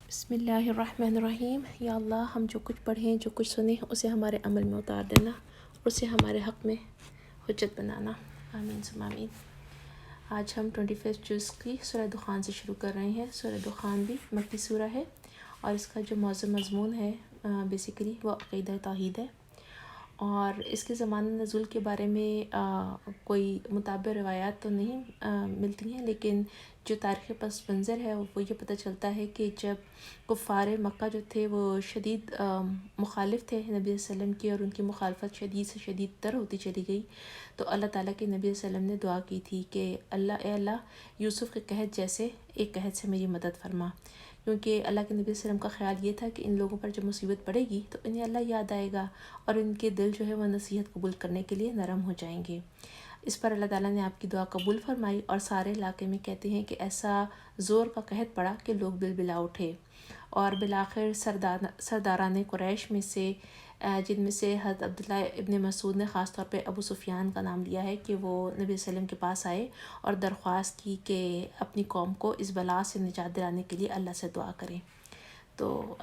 بسم اللہ الرحمن الرحیم۔ یا اللہ، ہم جو کچھ پڑھیں، جو کچھ سنیں، اسے ہمارے عمل میں اتار دینا، اسے ہمارے حق میں حجت بنانا، آمین ثم آمین۔ آج ہم 21 جز کی سورہ دخان سے شروع کر رہے ہیں۔ سورہ دخان بھی مکی سورہ ہے اور اس کا جو موضوع مضمون ہے بیسیکلی وہ عقیدہ توحید ہے، اور اس کے زمان نزول کے بارے میں کوئی متعبر روایات تو نہیں ملتی ہیں، لیکن جو تاریخ پس منظر ہے وہ یہ پتہ چلتا ہے کہ جب کفار مکہ جو تھے وہ شدید مخالف تھے نبی صلی اللہ علیہ وسلم کی، اور ان کی مخالفت شدید سے شدید تر ہوتی چلی گئی، تو اللہ تعالیٰ کے نبی صلی اللہ علیہ وسلم نے دعا کی تھی کہ اے اللہ، یوسف کے قحط جیسے ایک قحط سے میری مدد فرما، کیونکہ اللہ کے نبی صلی اللہ علیہ وسلم کا خیال یہ تھا کہ ان لوگوں پر جب مصیبت پڑے گی تو انہیں اللہ یاد آئے گا اور ان کے دل جو ہے وہ نصیحت قبول کرنے کے لیے نرم ہو جائیں گے۔ اس پر اللہ تعالیٰ نے آپ کی دعا قبول فرمائی، اور سارے علاقے میں کہتے ہیں کہ ایسا زور کا قحط پڑا کہ لوگ بلبلا اٹھے، اور بالآخر سرداران قریش میں سے جن میں سے حضرت عبداللہ ابن مسعود نے خاص طور پہ ابو سفیان کا نام لیا ہے کہ وہ نبی صلی اللہ علیہ وسلم کے پاس آئے اور درخواست کی کہ اپنی قوم کو اس بلا سے نجات دلانے کے لیے اللہ سے دعا کریں۔ تو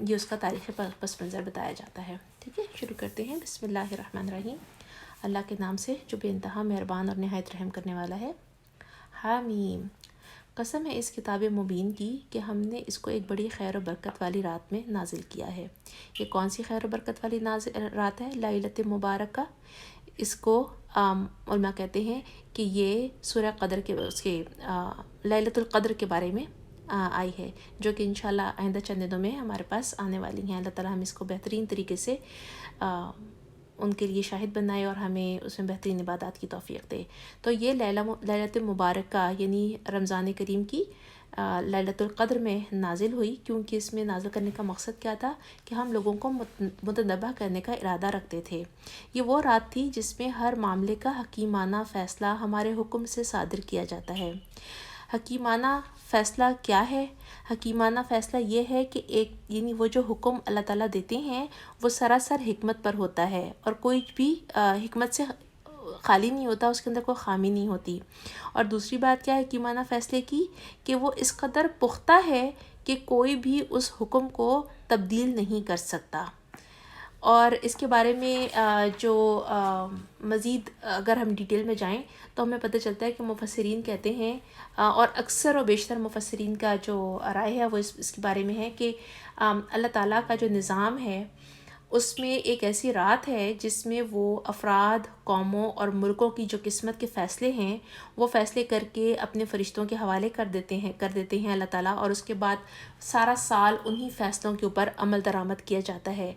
یہ اس کا تاریخ پس منظر بتایا جاتا ہے۔ ٹھیک ہے، شروع کرتے ہیں۔ بسم اللہ الرحمن الرحیم، اللہ کے نام سے جو بے انتہا مہربان اور نہایت رحم کرنے والا ہے۔ حامیم، قسم ہے اس کتاب مبین کی کہ ہم نے اس کو ایک بڑی خیر و برکت والی رات میں نازل کیا ہے۔ یہ کون سی خیر و برکت والی رات ہے؟ لیلۃ مبارکہ۔ اس کو علماء کہتے ہیں کہ یہ سورہ قدر کے لیلۃ القدر کے بارے میں آئی ہے، جو کہ انشاءاللہ آئندہ چند دنوں میں ہمارے پاس آنے والی ہیں۔ اللہ تعالیٰ ہم اس کو بہترین طریقے سے ان کے لیے شاہد بنائے اور ہمیں اس میں بہترین عبادات کی توفیق دے۔ تو یہ لیلۃ مبارکہ یعنی رمضان کریم کی لیلۃ القدر میں نازل ہوئی، کیونکہ اس میں نازل کرنے کا مقصد کیا تھا کہ ہم لوگوں کو متنبہ کرنے کا ارادہ رکھتے تھے۔ یہ وہ رات تھی جس میں ہر معاملے کا حکیمانہ فیصلہ ہمارے حکم سے صادر کیا جاتا ہے۔ حکیمانہ فیصلہ کیا ہے؟ حکیمانہ فیصلہ یہ ہے کہ یعنی وہ جو حکم اللہ تعالیٰ دیتے ہیں وہ سراسر حکمت پر ہوتا ہے، اور کوئی بھی حکمت سے خالی نہیں ہوتا، اس کے اندر کوئی خامی نہیں ہوتی۔ اور دوسری بات کیا ہے حکیمانہ فیصلے کی؟ کہ وہ اس قدر پختہ ہے کہ کوئی بھی اس حکم کو تبدیل نہیں کر سکتا۔ اور اس کے بارے میں جو مزید اگر ہم ڈیٹیل میں جائیں تو ہمیں پتہ چلتا ہے کہ مفسرین کہتے ہیں، اور اکثر و بیشتر مفسرین کا جو رائے ہے وہ اس کے بارے میں ہے کہ اللہ تعالیٰ کا جو نظام ہے اس میں ایک ایسی رات ہے جس میں وہ افراد، قوموں اور ملکوں کی جو قسمت کے فیصلے ہیں وہ فیصلے کر کے اپنے فرشتوں کے حوالے کر دیتے ہیں اللہ تعالیٰ، اور اس کے بعد سارا سال انہی فیصلوں کے اوپر عمل درآمد کیا جاتا ہے۔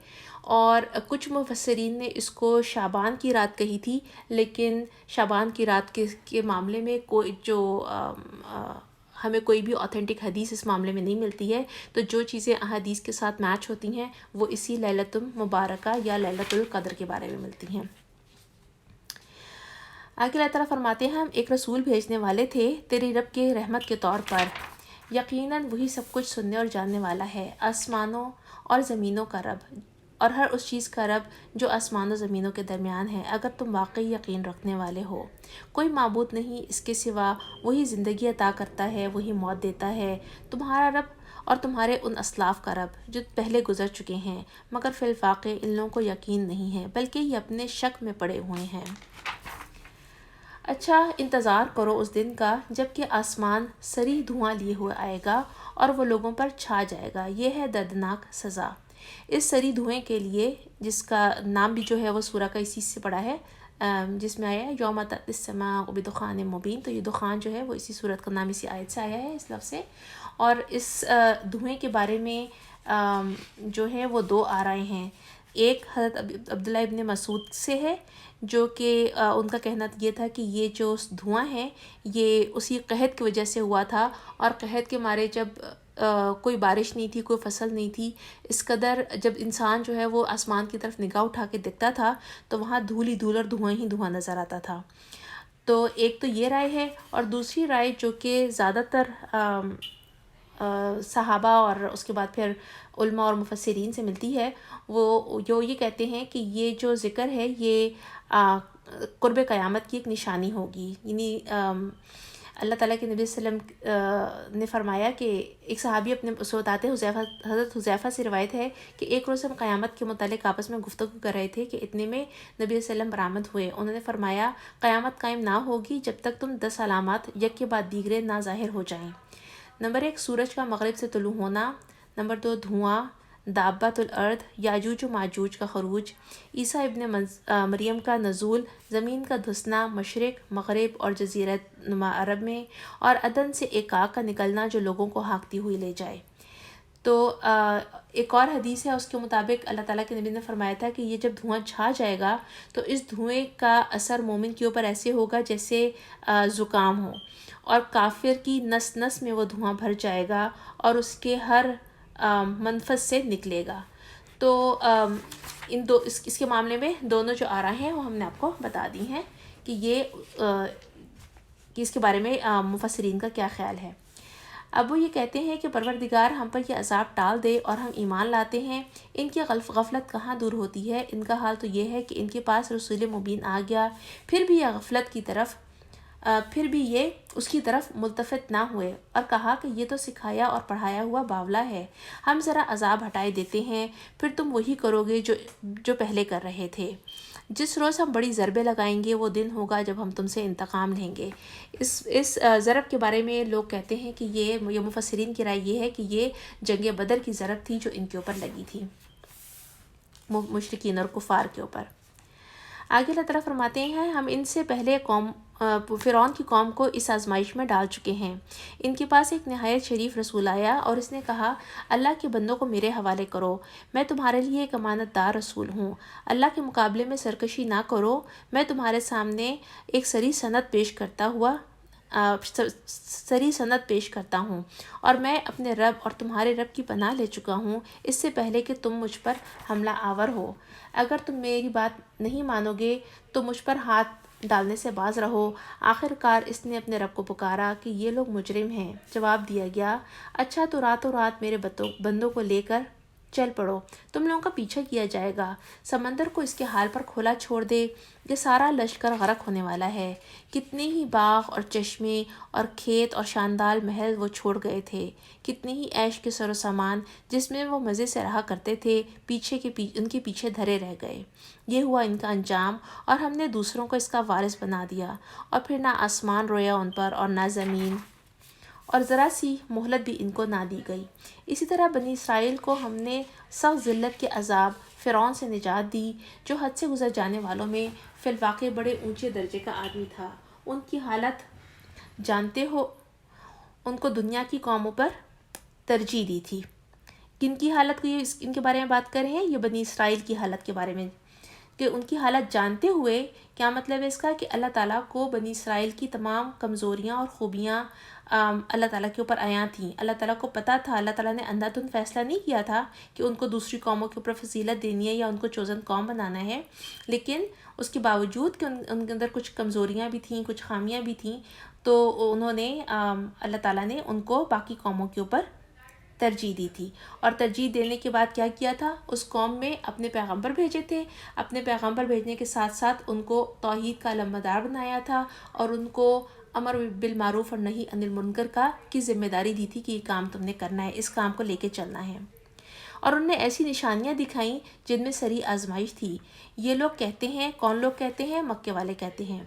اور کچھ مفسرین نے اس کو شعبان کی رات کہی تھی، لیکن شعبان کی رات کے معاملے میں ہمیں کوئی بھی اوتھینٹک حدیث اس معاملے میں نہیں ملتی ہے، تو جو چیزیں احادیث کے ساتھ میچ ہوتی ہیں وہ اسی لیلۃ المبارکہ یا لیلۃ القدر کے بارے میں ملتی ہیں۔ آگے اللہ تعالیٰ فرماتے ہیں، ہم ایک رسول بھیجنے والے تھے تیری رب کے رحمت کے طور پر، یقیناً وہی سب کچھ سننے اور جاننے والا ہے، آسمانوں اور زمینوں کا رب، اور ہر اس چیز کا رب جو آسمان و زمینوں کے درمیان ہے، اگر تم واقعی یقین رکھنے والے ہو۔ کوئی معبود نہیں اس کے سوا، وہی زندگی عطا کرتا ہے، وہی موت دیتا ہے، تمہارا رب اور تمہارے ان اسلاف کا رب جو پہلے گزر چکے ہیں، مگر فی الواقع ان لوگوں کو یقین نہیں ہے، بلکہ یہ اپنے شک میں پڑے ہوئے ہیں۔ اچھا، انتظار کرو اس دن کا جب کہ آسمان سری دھواں لیے ہوئے آئے گا اور وہ لوگوں پر چھا جائے گا، یہ ہے دردناک سزا اس سری دھوئیں کے لیے، جس کا نام بھی جو ہے وہ سورہ کا اسی سے پڑا ہے، جس میں آیا ہے یوم تأتی السماء بدخان مبین، تو یہ دخان جو ہے وہ اسی سورت کا نام اسی آیت سے آیا ہے، اس لفظ سے۔ اور اس دھوئیں کے بارے میں جو ہے وہ دو آرائیں ہیں۔ ایک حضرت عبداللہ ابن مسعود سے ہے، جو کہ ان کا کہنا یہ تھا کہ یہ جو دھواں ہے یہ اسی قحط کی وجہ سے ہوا تھا، اور قحط کے مارے جب کوئی بارش نہیں تھی، کوئی فصل نہیں تھی، اس قدر جب انسان جو ہے وہ آسمان کی طرف نگاہ اٹھا کے دیکھتا تھا تو وہاں دھول ہی دھول اور دھواں ہی دھواں نظر آتا تھا۔ تو ایک تو یہ رائے ہے، اور دوسری رائے جو کہ زیادہ تر صحابہ اور اس کے بعد پھر علماء اور مفسرین سے ملتی ہے، وہ جو یہ کہتے ہیں کہ یہ جو ذکر ہے یہ قرب قیامت کی ایک نشانی ہوگی، یعنی اللہ تعالیٰ کے نبی صلی اللہ علیہ وسلم نے فرمایا کہ ایک صحابی اپنے بتاتے حضرت حذیفہ سے روایت ہے کہ ایک روز ہم قیامت کے متعلق آپس میں گفتگو کر رہے تھے کہ اتنے میں نبی صلی اللہ علیہ وسلم برآمد ہوئے. انہوں نے فرمایا قیامت قائم نہ ہوگی جب تک تم 10 علامات یک کے بعد دیگرے نہ ظاہر ہو جائیں. نمبر 1 سورج کا مغرب سے طلوع ہونا. نمبر 2 دھواں، دابۃ الارض، یاجوج و ماجوج کا خروج، عیسیٰ ابن مریم کا نزول، زمین کا دھسنا مشرق، مغرب اور جزیرۃ نما عرب میں، اور عدن سے ایک آگ کا نکلنا جو لوگوں کو ہانکتی ہوئی لے جائے. تو ایک اور حدیث ہے، اس کے مطابق اللہ تعالیٰ کے نبی نے فرمایا تھا کہ یہ جب دھواں چھا جائے گا تو اس دھوئیں کا اثر مومن کے اوپر ایسے ہوگا جیسے زکام ہو، اور کافر کی نس نس میں وہ دھواں بھر جائے گا اور اس کے ہر منفذ سے نکلے گا. تو اس کے معاملے میں دونوں جو آراء ہیں وہ ہم نے آپ کو بتا دی ہیں کہ یہ کہ اس کے بارے میں مفسرین کا کیا خیال ہے. اب وہ یہ کہتے ہیں کہ پروردگار ہم پر یہ عذاب ٹال دے اور ہم ایمان لاتے ہیں. ان کی غفلت کہاں دور ہوتی ہے. ان کا حال تو یہ ہے کہ ان کے پاس رسول مبین آ گیا، پھر بھی یہ غفلت کی طرف اس کی طرف ملتفت نہ ہوئے اور کہا کہ یہ تو سکھایا اور پڑھایا ہوا باولا ہے. ہم ذرا عذاب ہٹائے دیتے ہیں، پھر تم وہی کرو گے جو پہلے کر رہے تھے. جس روز ہم بڑی ضربیں لگائیں گے وہ دن ہوگا جب ہم تم سے انتقام لیں گے. اس ضرب کے بارے میں لوگ کہتے ہیں کہ یہ مفسرین کی رائے یہ ہے کہ یہ جنگ بدر کی ضرب تھی جو ان کے اوپر لگی تھی، مشرکین اور کفار کے اوپر. آگے اللہ تعالیٰ فرماتے ہیں ہم ان سے پہلے فرعون کی قوم کو اس آزمائش میں ڈال چکے ہیں. ان کے پاس ایک نہایت شریف رسول آیا اور اس نے کہا اللہ کے بندوں کو میرے حوالے کرو، میں تمہارے لیے ایک امانت دار رسول ہوں. اللہ کے مقابلے میں سرکشی نہ کرو. میں تمہارے سامنے ایک سری سند پیش کرتا ہوں اور میں اپنے رب اور تمہارے رب کی پناہ لے چکا ہوں اس سے پہلے کہ تم مجھ پر حملہ آور ہو. اگر تم میری بات نہیں مانو گے تو مجھ پر ہاتھ ڈالنے سے باز رہو. آخر کار اس نے اپنے رب کو پکارا کہ یہ لوگ مجرم ہیں. جواب دیا گیا اچھا تو راتوں رات میرے بندوں کو لے کر چل پڑو، تم لوگوں کا پیچھا کیا جائے گا. سمندر کو اس کے حال پر کھولا چھوڑ دے، یہ سارا لشکر غرق ہونے والا ہے. کتنے ہی باغ اور چشمے اور کھیت اور شاندار محل وہ چھوڑ گئے تھے. کتنے ہی عیش کے سر و سامان جس میں وہ مزے سے رہا کرتے تھے ان کے پیچھے دھرے رہ گئے. یہ ہوا ان کا انجام اور ہم نے دوسروں کو اس کا وارث بنا دیا. اور پھر نہ آسمان رویا ان پر اور نہ زمین، اور ذرا سی مہلت بھی ان کو نہ دی گئی. اسی طرح بنی اسرائیل کو ہم نے سخت ذلت کے عذاب فرعون سے نجات دی جو حد سے گزر جانے والوں میں فی الواقع بڑے اونچے درجے کا آدمی تھا. ان کی حالت جانتے ہو، ان کو دنیا کی قوموں پر ترجیح دی تھی. کن کی حالت کو ان کے بارے میں بات کر رہے ہیں؟ یہ بنی اسرائیل کی حالت کے بارے میں، کہ ان کی حالت جانتے ہوئے کیا مطلب ہے اس کا کہ اللہ تعالیٰ کو بنی اسرائیل کی تمام کمزوریاں اور خوبیاں اللہ تعالیٰ کے اوپر آیا تھیں. اللہ تعالیٰ کو پتہ تھا. اللہ تعالیٰ نے اندھا دھند فیصلہ نہیں کیا تھا کہ ان کو دوسری قوموں کے اوپر فضیلت دینی ہے یا ان کو چوزن قوم بنانا ہے، لیکن اس کے باوجود کہ ان کے اندر کچھ کمزوریاں بھی تھیں، کچھ خامیاں بھی تھیں، تو انہوں نے اللہ تعالیٰ نے ان کو باقی قوموں کے اوپر ترجیح دی تھی. اور ترجیح دینے کے بعد کیا کیا تھا؟ اس قوم میں اپنے پیغمبر بھیجے تھے. اپنے پیغمبر بھیجنے کے ساتھ ساتھ ان کو توحید کا علمبردار بنایا تھا اور ان کو امر بالمعروف اور نہی عن المنکر کی ذمہ داری دی تھی کہ یہ کام تم نے کرنا ہے، اس کام کو لے کے چلنا ہے. اور انہوں نے ایسی نشانیاں دکھائیں جن میں سری آزمائش تھی. یہ لوگ کہتے ہیں، کون لوگ کہتے ہیں؟ مکے والے کہتے ہیں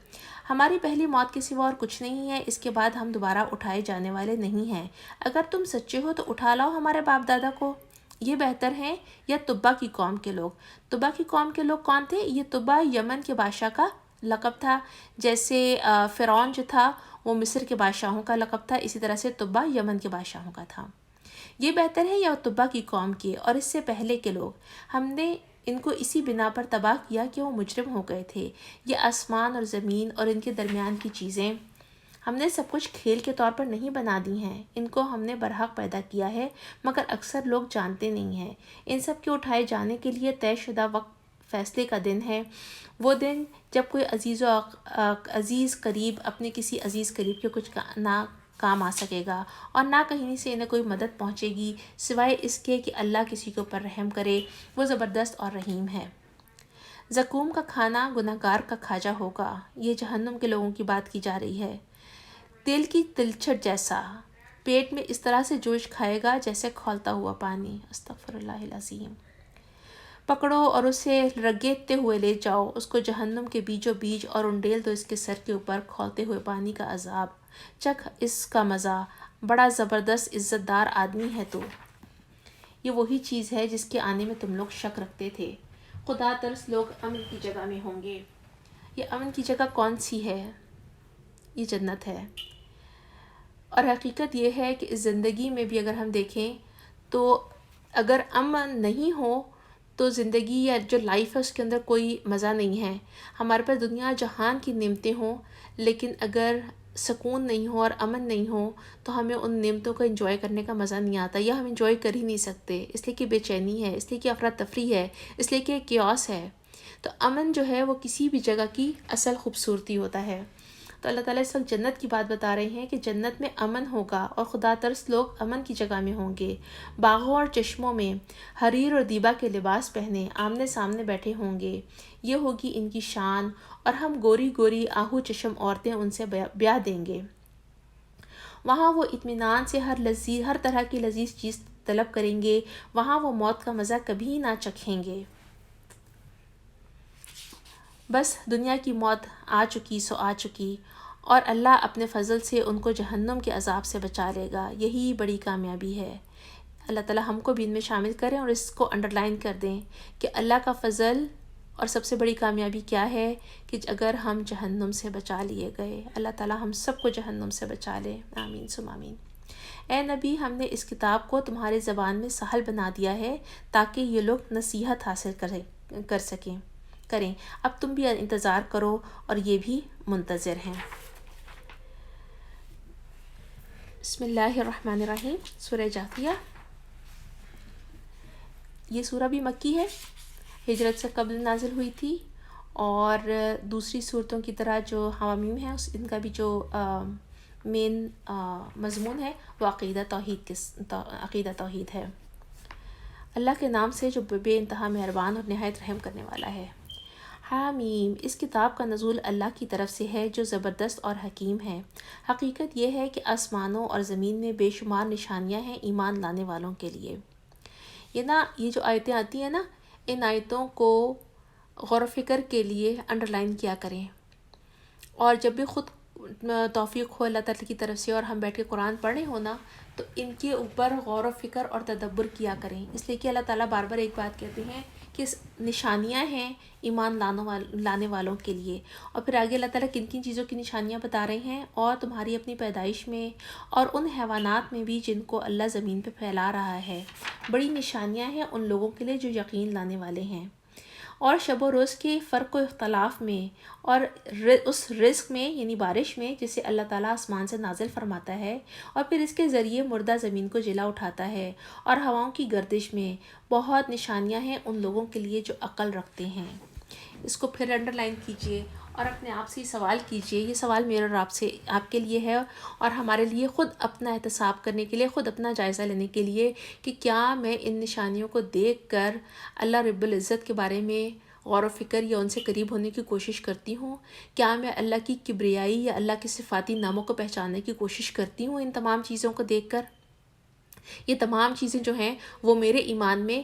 ہماری پہلی موت کے سوا اور کچھ نہیں ہے، اس کے بعد ہم دوبارہ اٹھائے جانے والے نہیں ہیں. اگر تم سچے ہو تو اٹھا لاؤ ہمارے باپ دادا کو. یہ بہتر ہیں یا تبا کی قوم کے لوگ. تبا کی قوم کے لوگ کون تھے؟ یہ تبا یمن کے بادشاہ کا لقب تھا. جیسے فرعون جو تھا وہ مصر کے بادشاہوں کا لقب تھا، اسی طرح سے تبا یمن کے بادشاہوں کا تھا. یہ بہتر ہے یا تبا کی قوم کے اور اس سے پہلے کے لوگ. ہم نے ان کو اسی بنا پر تباہ کیا کہ وہ مجرم ہو گئے تھے. یہ آسمان اور زمین اور ان کے درمیان کی چیزیں ہم نے سب کچھ کھیل کے طور پر نہیں بنا دی ہیں. ان کو ہم نے برحق پیدا کیا ہے مگر اکثر لوگ جانتے نہیں ہیں. ان سب کے اٹھائے جانے کے لیے طے شدہ وقت فیصلے کا دن ہے. وہ دن جب کوئی عزیز قریب اپنے کسی عزیز قریب کے کچھ نہ کام آ سکے گا اور نہ کہیں سے انہیں کوئی مدد پہنچے گی سوائے اس کے کہ اللہ کسی کے اوپر رحم کرے. وہ زبردست اور رحیم ہے. زقوم کا کھانا گناہگار کا کھاجا ہوگا. یہ جہنم کے لوگوں کی بات کی جا رہی ہے. تیل کی تلچھٹ جیسا پیٹ میں اس طرح سے جوش کھائے گا جیسے کھولتا ہوا پانی. استغفر اللہ العظیم. پکڑو اور اسے رگیدتے ہوئے لے جاؤ، اس کو جہنم کے بیچوں بیچ اور انڈیل دو اس کے سر کے اوپر کھولتے ہوئے پانی کا عذاب. چکھ اس کا مزہ، بڑا زبردست عزت دار آدمی ہے تو. یہ وہی چیز ہے جس کے آنے میں تم لوگ شک رکھتے تھے. خدا ترس لوگ امن کی جگہ میں ہوں گے. یہ امن کی جگہ کون سی ہے؟ یہ جنت ہے. اور حقیقت یہ ہے کہ اس زندگی میں بھی اگر ہم دیکھیں تو اگر امن نہیں ہو تو زندگی یا جو لائف ہے اس کے اندر کوئی مزہ نہیں ہے. ہمارے پاس دنیا جہان کی نعمتیں ہوں لیکن اگر سکون نہیں ہو اور امن نہیں ہو تو ہمیں ان نعمتوں کو انجوائے کرنے کا مزہ نہیں آتا، یا ہم انجوائے کر ہی نہیں سکتے، اس لیے کہ بے چینی ہے، اس لیے کہ افراتفری ہے، اس لیے کہ کیوس ہے. تو امن جو ہے وہ کسی بھی جگہ کی اصل خوبصورتی ہوتا ہے. تو اللہ تعالیٰ اس وقت جنت کی بات بتا رہے ہیں کہ جنت میں امن ہوگا اور خدا ترس لوگ امن کی جگہ میں ہوں گے. باغوں اور چشموں میں حریر اور دیبا کے لباس پہنے آمنے سامنے بیٹھے ہوں گے. یہ ہوگی ان کی شان، اور ہم گوری گوری آہو چشم عورتیں ان سے بیاہ دیں گے. وہاں وہ اطمینان سے ہر طرح کی لذیذ چیز طلب کریں گے. وہاں وہ موت کا مزہ کبھی نہ چکھیں گے. بس دنیا کی موت آ چکی سو آ چکی، اور اللہ اپنے فضل سے ان کو جہنم کے عذاب سے بچا لے گا. یہی بڑی کامیابی ہے. اللہ تعالیٰ ہم کو بھی ان میں شامل کریں اور اس کو انڈرلائن کر دیں کہ اللہ کا فضل اور سب سے بڑی کامیابی کیا ہے کہ اگر ہم جہنم سے بچا لیے گئے. اللہ تعالیٰ ہم سب کو جہنم سے بچا لے. آمین ثم آمین. اے نبی، ہم نے اس کتاب کو تمہارے زبان میں سہل بنا دیا ہے تاکہ یہ لوگ نصیحت حاصل کریں. اب تم بھی انتظار کرو اور یہ بھی منتظر ہیں. بسم اللہ الرحمن الرحیم. سورہ جاثیہ. یہ سورہ بھی مکی ہے، ہجرت سے قبل نازل ہوئی تھی، اور دوسری صورتوں کی طرح جو حوامیم ہیں ان کا بھی جو مین مضمون ہے وہ عقیدہ توحید ہے. اللہ کے نام سے جو بے انتہا مہربان اور نہایت رحم کرنے والا ہے. حامیم. اس کتاب کا نزول اللہ کی طرف سے ہے جو زبردست اور حکیم ہے. حقیقت یہ ہے کہ آسمانوں اور زمین میں بے شمار نشانیاں ہیں ایمان لانے والوں کے لیے. یہ جو آیتیں آتی ہیں نا، ان آیتوں کو غور و فکر کے لیے انڈرلائن کیا کریں، اور جب بھی خود توفیق ہو اللہ تعالیٰ کی طرف سے اور ہم بیٹھ کے قرآن پڑھیں ہو نا تو ان کے اوپر غور و فکر اور تدبر کیا کریں. اس لیے کہ اللہ تعالیٰ بار بار ایک بات کہتے ہیں کہ نشانیاں ہیں ایمان لانے والوں کے لیے، اور پھر آگے اللہ تعالیٰ کن کن چیزوں کی نشانیاں بتا رہے ہیں. اور تمہاری اپنی پیدائش میں اور ان حیوانات میں بھی جن کو اللہ زمین پہ پھیلا رہا ہے بڑی نشانیاں ہیں ان لوگوں کے لیے جو یقین لانے والے ہیں. اور شب و روز کے فرق و اختلاف میں اور اس رزق میں یعنی بارش میں جسے اللہ تعالیٰ آسمان سے نازل فرماتا ہے اور پھر اس کے ذریعے مردہ زمین کو جلا اٹھاتا ہے، اور ہواؤں کی گردش میں بہت نشانیاں ہیں ان لوگوں کے لیے جو عقل رکھتے ہیں. اس کو پھر انڈرلائن کیجئے اور اپنے آپ سے سوال کیجئے. یہ سوال میرے اور آپ کے لیے ہے، اور ہمارے لیے خود اپنا احتساب کرنے کے لیے، خود اپنا جائزہ لینے کے لیے کہ کیا میں ان نشانیوں کو دیکھ کر اللہ رب العزت کے بارے میں غور و فکر یا ان سے قریب ہونے کی کوشش کرتی ہوں؟ کیا میں اللہ کی کبریائی یا اللہ کے صفاتی ناموں کو پہچاننے کی کوشش کرتی ہوں ان تمام چیزوں کو دیکھ کر؟ یہ تمام چیزیں جو ہیں وہ میرے ایمان میں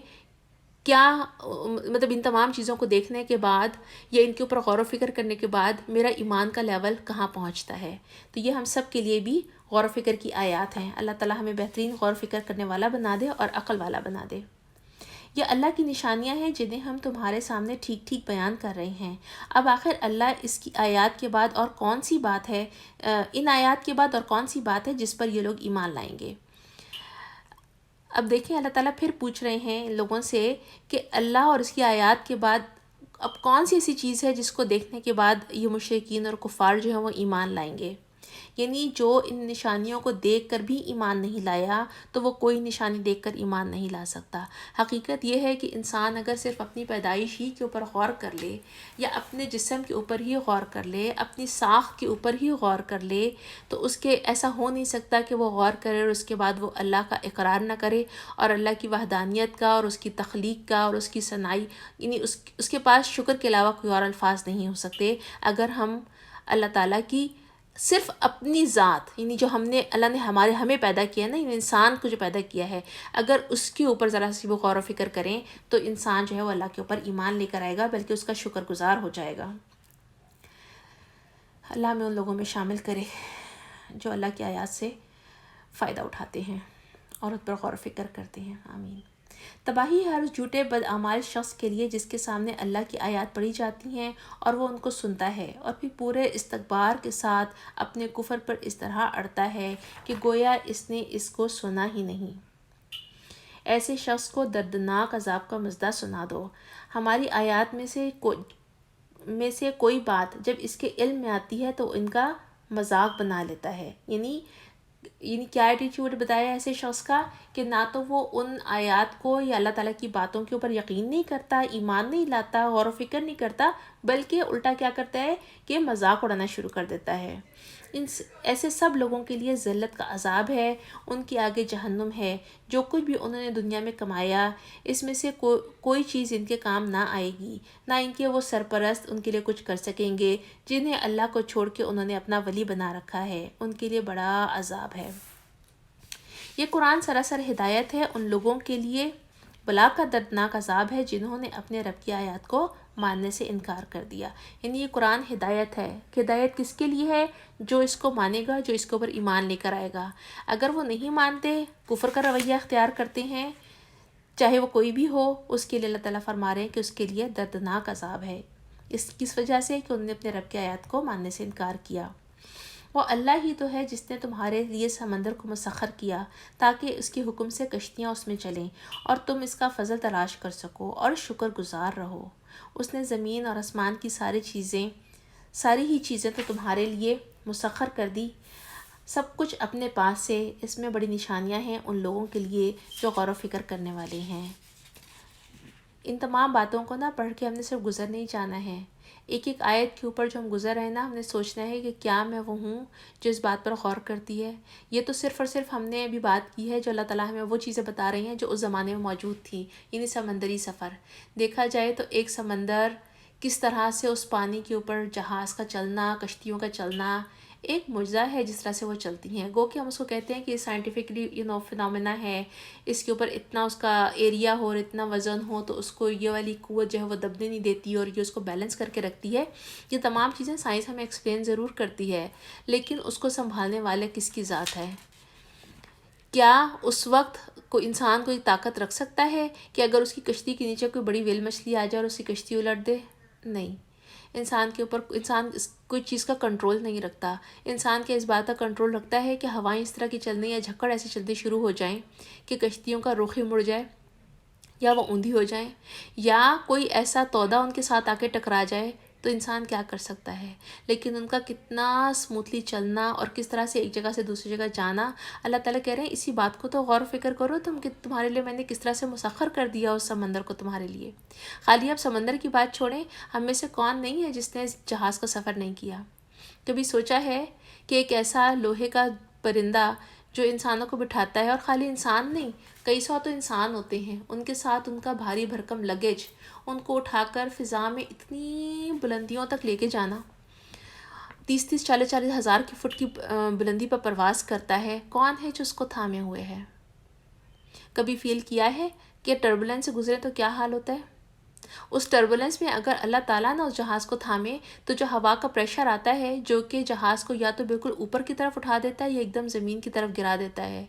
کیا مطلب ان تمام چیزوں کو دیکھنے کے بعد یا ان کے اوپر غور و فکر کرنے کے بعد میرا ایمان کا لیول کہاں پہنچتا ہے؟ تو یہ ہم سب کے لیے بھی غور و فکر کی آیات ہیں. اللہ تعالیٰ ہمیں بہترین غور و فکر کرنے والا بنا دے اور عقل والا بنا دے. یہ اللہ کی نشانیاں ہیں جنہیں ہم تمہارے سامنے ٹھیک ٹھیک بیان کر رہے ہیں. اب آخر اللہ اس کی آیات کے بعد اور کون سی بات ہے، ان آیات کے بعد اور کون سی بات ہے جس پر یہ لوگ ایمان لائیں گے؟ اب دیکھیں اللہ تعالیٰ پھر پوچھ رہے ہیں ان لوگوں سے کہ اللہ اور اس کی آیات کے بعد اب کون سی ایسی چیز ہے جس کو دیکھنے کے بعد یہ مشرکین اور کفار جو ہیں وہ ایمان لائیں گے. یعنی جو ان نشانیوں کو دیکھ کر بھی ایمان نہیں لایا تو وہ کوئی نشانی دیکھ کر ایمان نہیں لا سکتا. حقیقت یہ ہے کہ انسان اگر صرف اپنی پیدائش ہی کے اوپر غور کر لے یا اپنے جسم کے اوپر ہی غور کر لے، اپنی ساخت کے اوپر ہی غور کر لے، تو اس کے ایسا ہو نہیں سکتا کہ وہ غور کرے اور اس کے بعد وہ اللہ کا اقرار نہ کرے اور اللہ کی وحدانیت کا اور اس کی تخلیق کا اور اس کی صنائی، یعنی اس کے پاس شکر کے علاوہ کوئی اور الفاظ نہیں ہو سکتے اگر ہم اللہ تعالیٰ کی صرف اپنی ذات، یعنی جو اللہ نے ہمیں پیدا کیا نا، انسان کو جو پیدا کیا ہے، اگر اس کے اوپر ذرا سی وہ غور و فکر کریں تو انسان جو ہے وہ اللہ کے اوپر ایمان لے کر آئے گا، بلکہ اس کا شکر گزار ہو جائے گا۔ اللہ ہمیں ان لوگوں میں شامل کرے جو اللہ کی آیات سے فائدہ اٹھاتے ہیں اور ان پر غور و فکر کرتے ہیں۔ آمین۔ تباہی ہر اس جھوٹے بدعمال شخص کے لیے جس کے سامنے اللہ کی آیات پڑھی جاتی ہیں اور وہ ان کو سنتا ہے اور پھر پورے استکبار کے ساتھ اپنے کفر پر اس طرح اڑتا ہے کہ گویا اس نے اس کو سنا ہی نہیں۔ ایسے شخص کو دردناک عذاب کا مزدہ سنا دو۔ ہماری آیات میں سے کوئی بات جب اس کے علم میں آتی ہے تو ان کا مذاق بنا لیتا ہے۔ یعنی کیا ایٹیٹیوڈ بتایا ایسے شخص کا کہ نہ تو وہ ان آیات کو یا اللہ تعالیٰ کی باتوں کے اوپر یقین نہیں کرتا، ایمان نہیں لاتا، غور و فکر نہیں کرتا، بلکہ الٹا کیا کرتا ہے کہ مذاق اڑانا شروع کر دیتا ہے۔ ایسے سب لوگوں کے لیے ذلت کا عذاب ہے، ان کے آگے جہنم ہے۔ جو کچھ بھی انہوں نے دنیا میں کمایا اس میں سے کوئی چیز ان کے کام نہ آئے گی، نہ ان کے وہ سرپرست ان کے لیے کچھ کر سکیں گے جنہیں اللہ کو چھوڑ کے انہوں نے اپنا ولی بنا رکھا ہے، ان کے لیے بڑا عذاب ہے۔ یہ قرآن سراسر ہدایت ہے ان لوگوں کے لیے، بلا کا دردناک عذاب ہے جنہوں نے اپنے رب کی آیات کو ماننے سے انکار کر دیا۔ یعنی یہ قرآن ہدایت ہے۔ ہدایت کس کے لیے ہے؟ جو اس کو مانے گا، جو اس کے اوپر ایمان لے کر آئے گا۔ اگر وہ نہیں مانتے، کفر کا رویہ اختیار کرتے ہیں، چاہے وہ کوئی بھی ہو، اس کے لیے اللہ تعالیٰ فرما رہے ہیں کہ اس کے لیے دردناک عذاب ہے۔ کس وجہ سے؟ کہ انہوں نے اپنے رب کی آیات کو ماننے سے انکار کیا۔ وہ اللہ ہی تو ہے جس نے تمہارے لیے سمندر کو مسخر کیا تاکہ اس کے حکم سے کشتیاں اس میں چلیں اور تم اس کا فضل تلاش کر سکو اور شکر گزار رہو۔ اس نے زمین اور آسمان کی ساری ہی چیزیں تو تمہارے لیے مسخر کر دی، سب کچھ اپنے پاس سے۔ اس میں بڑی نشانیاں ہیں ان لوگوں کے لیے جو غور و فکر کرنے والے ہیں۔ ان تمام باتوں کو نہ پڑھ کے ہم نے صرف گزر نہیں جانا ہے۔ ایک ایک آیت کے اوپر جو ہم گزر رہے ہیں نا، ہم نے سوچنا ہے کہ کیا میں وہ ہوں جو اس بات پر غور کرتی ہے۔ یہ تو صرف اور صرف ہم نے ابھی بات کی ہے جو اللہ تعالیٰ ہمیں وہ چیزیں بتا رہی ہیں جو اس زمانے میں موجود تھیں، یعنی سمندری سفر۔ دیکھا جائے تو ایک سمندر کس طرح سے اس پانی کے اوپر جہاز کا چلنا، کشتیوں کا چلنا ایک معجزہ ہے جس طرح سے وہ چلتی ہیں۔ گو کہ ہم اس کو کہتے ہیں کہ یہ سائنٹیفکلی فنامنا ہے، اس کے اوپر اتنا اس کا ایریا ہو اور اتنا وزن ہو تو اس کو یہ والی قوت جو ہے وہ دبنے نہیں دیتی اور یہ اس کو بیلنس کر کے رکھتی ہے۔ یہ تمام چیزیں سائنس ہمیں ایکسپلین ضرور کرتی ہے، لیکن اس کو سنبھالنے والے کس کی ذات ہے؟ کیا اس وقت کوئی انسان کوئی طاقت رکھ سکتا ہے کہ اگر اس کی کشتی کے نیچے کوئی بڑی ویل مچھلی آ جائے اور اس کی کشتی الٹ دے؟ نہیں۔ انسان کوئی چیز کا کنٹرول نہیں رکھتا۔ انسان کے اس بات کا کنٹرول رکھتا ہے کہ ہوائیں اس طرح کی چلنے یا جھکڑ ایسے چلتے شروع ہو جائیں کہ کشتیوں کا رخ ہی مڑ جائے یا وہ اوندھی ہو جائیں، یا کوئی ایسا تودا ان کے ساتھ آ کے ٹکرا جائے، تو انسان کیا کر سکتا ہے؟ لیکن ان کا کتنا سموتھلی چلنا اور کس طرح سے ایک جگہ سے دوسری جگہ جانا، اللہ تعالیٰ کہہ رہے ہیں اسی بات کو تو غور و فکر کرو تم کہ تمہارے لیے میں نے کس طرح سے مسخر کر دیا اس سمندر کو تمہارے لیے۔ خالی اب سمندر کی بات چھوڑیں، ہم میں سے کون نہیں ہے جس نے جہاز کا سفر نہیں کیا؟ کبھی سوچا ہے کہ ایک ایسا لوہے کا پرندہ جو انسانوں کو بٹھاتا ہے، اور خالی انسان نہیں، کئی سو تو انسان ہوتے ہیں، ان کے ساتھ ان کا بھاری بھرکم لگیج، ان کو اٹھا کر فضا میں اتنی بلندیوں تک لے کے جانا، 30-40 ہزار کی فٹ کی بلندی پر پرواز کرتا ہے، کون ہے جو اس کو تھامے ہوئے ہے؟ کبھی فیل کیا ہے کہ ٹربولنس سے گزرے تو کیا حال ہوتا ہے؟ اس ٹربولنس میں اگر اللہ تعالیٰ نہ اس جہاز کو تھامے تو جو ہوا کا پریشر آتا ہے جو کہ جہاز کو یا تو بالکل اوپر کی طرف اٹھا دیتا ہے یا ایک دم زمین کی طرف گرا دیتا ہے،